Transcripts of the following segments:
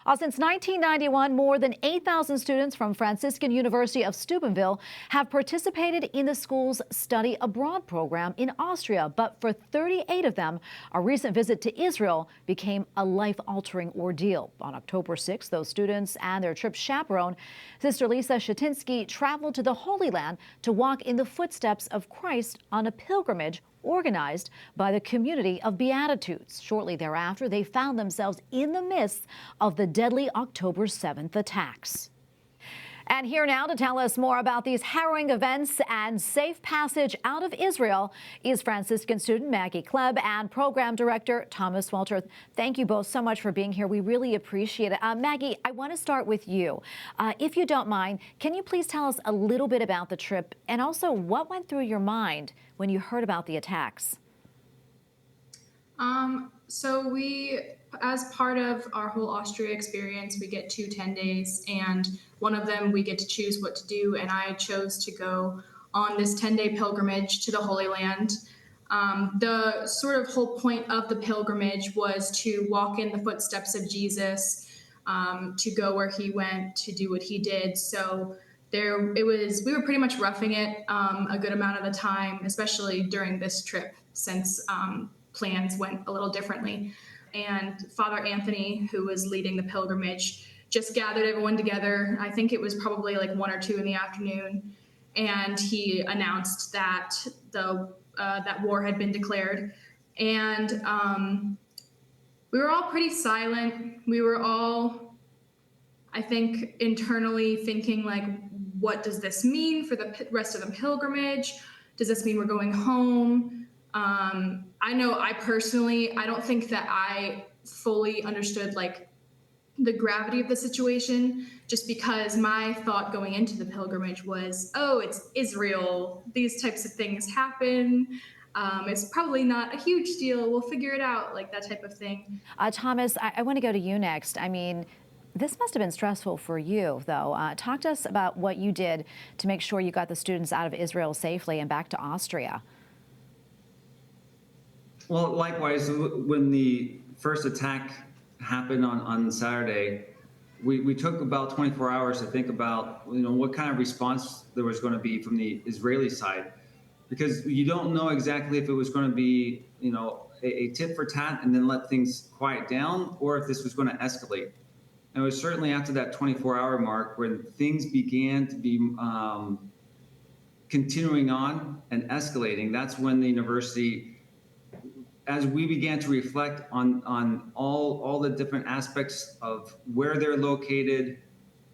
Since 1991, more than 8,000 students from Franciscan University of Steubenville have participated in the school's study abroad program in Austria. But for 38 of them, a recent visit to Israel became a life-altering ordeal. On October 6th, those students and their trip chaperone, Sister Lisa Shatynski, traveled to the Holy Land to walk in the footsteps of Christ on a pilgrimage organized by the Community of Beatitudes. Shortly thereafter, they found themselves in the midst of the deadly October 7th attacks. And here now to tell us more about these harrowing events and safe passage out of Israel is Franciscan student Maggie Kleb and program director Thomas Wolter. Thank you both so much for being here. We really appreciate it. Maggie, I want to start with you. If you don't mind, can you please tell us a little bit about the trip and also what went through your mind when you heard about the attacks? So we, as part of our whole Austria experience, we get 10 days, and one of them we get to choose what to do, and I chose to go on this 10-day pilgrimage to the Holy Land. The sort of whole point of the pilgrimage was to walk in the footsteps of Jesus, to go where he went, to do what he did. So we were pretty much roughing it a good amount of the time, especially during this trip, since plans went a little differently. And Father Anthony, who was leading the pilgrimage, just gathered everyone together. I think it was probably like 1 or 2 in the afternoon. And he announced that that war had been declared. And we were all pretty silent. We were all, I think, internally thinking, like, what does this mean for the rest of the pilgrimage? Does this mean we're going home? I know I don't think that I fully understood like the gravity of the situation, just because my thought going into the pilgrimage was, oh, it's Israel. These types of things happen. It's probably not a huge deal. We'll figure it out, like that type of thing. Thomas, I want to go to you next. I mean, this must have been stressful for you, though. Talk to us about what you did to make sure you got the students out of Israel safely and back to Austria. Well, likewise, when the first attack happened on Saturday, we took about 24 hours to think about, what kind of response there was going to be from the Israeli side, because you don't know exactly if it was going to be, a tit for tat and then let things quiet down, or if this was going to escalate. And it was certainly after that 24-hour mark when things began to be continuing on and escalating. That's when the university, as we began to reflect on all the different aspects of where they're located,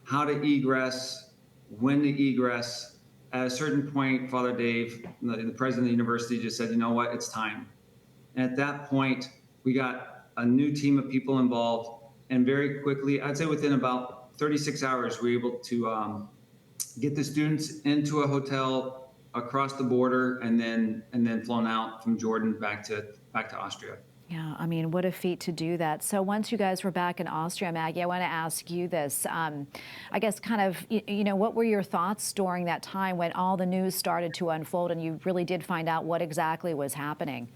how to egress, when to egress, at a certain point, Father Dave, the president of the university, just said, you know what, it's time. And at that point, we got a new team of people involved, and very quickly, I'd say within about 36 hours, we were able to get the students into a hotel across the border, and then flown out from Jordan back to Austria. Yeah, I mean, what a feat to do that. So once you guys were back in Austria, Maggie, I want to ask you this. I guess kind of, what were your thoughts during that time when all the news started to unfold and you really did find out what exactly was happening?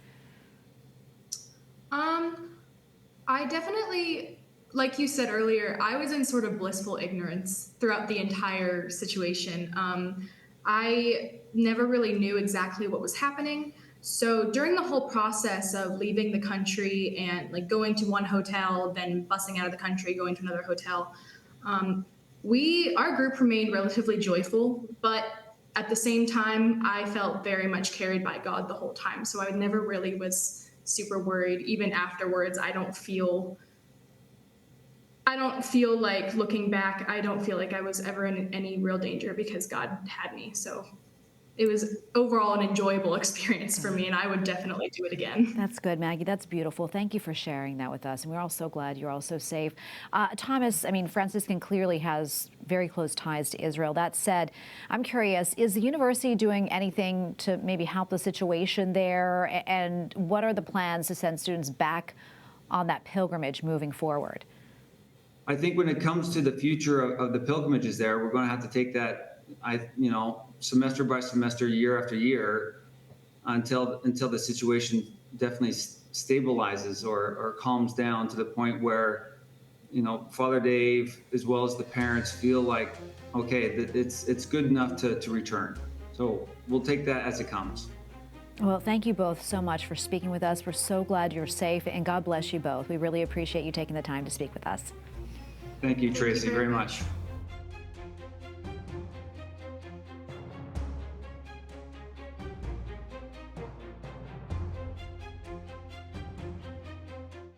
I definitely, like you said earlier, I was in sort of blissful ignorance throughout the entire situation. I never really knew exactly what was happening. So during the whole process of leaving the country and like going to one hotel, then busing out of the country, going to another hotel, our group remained relatively joyful, but at the same time, I felt very much carried by God the whole time. So I never really was super worried. Even afterwards, I don't feel like, looking back, I don't feel like I was ever in any real danger because God had me. So it was overall an enjoyable experience for me, and I would definitely do it again. That's good, Maggie. That's beautiful. Thank you for sharing that with us. And we're all so glad you're all so safe. Thomas, I mean, Franciscan clearly has very close ties to Israel. That said, I'm curious, is the university doing anything to maybe help the situation there? And what are the plans to send students back on that pilgrimage moving forward? I think when it comes to the future of the pilgrimages there, we're going to have to take that, semester by semester, year after year, until the situation definitely stabilizes or calms down to the point where Father Dave, as well as the parents, feel like, okay, that it's good enough to return. So we'll take that as it comes. Well, thank you both so much for speaking with us. We're so glad you're safe, and God bless you both. We really appreciate you taking the time to speak with us. Thank you, Tracy, very much.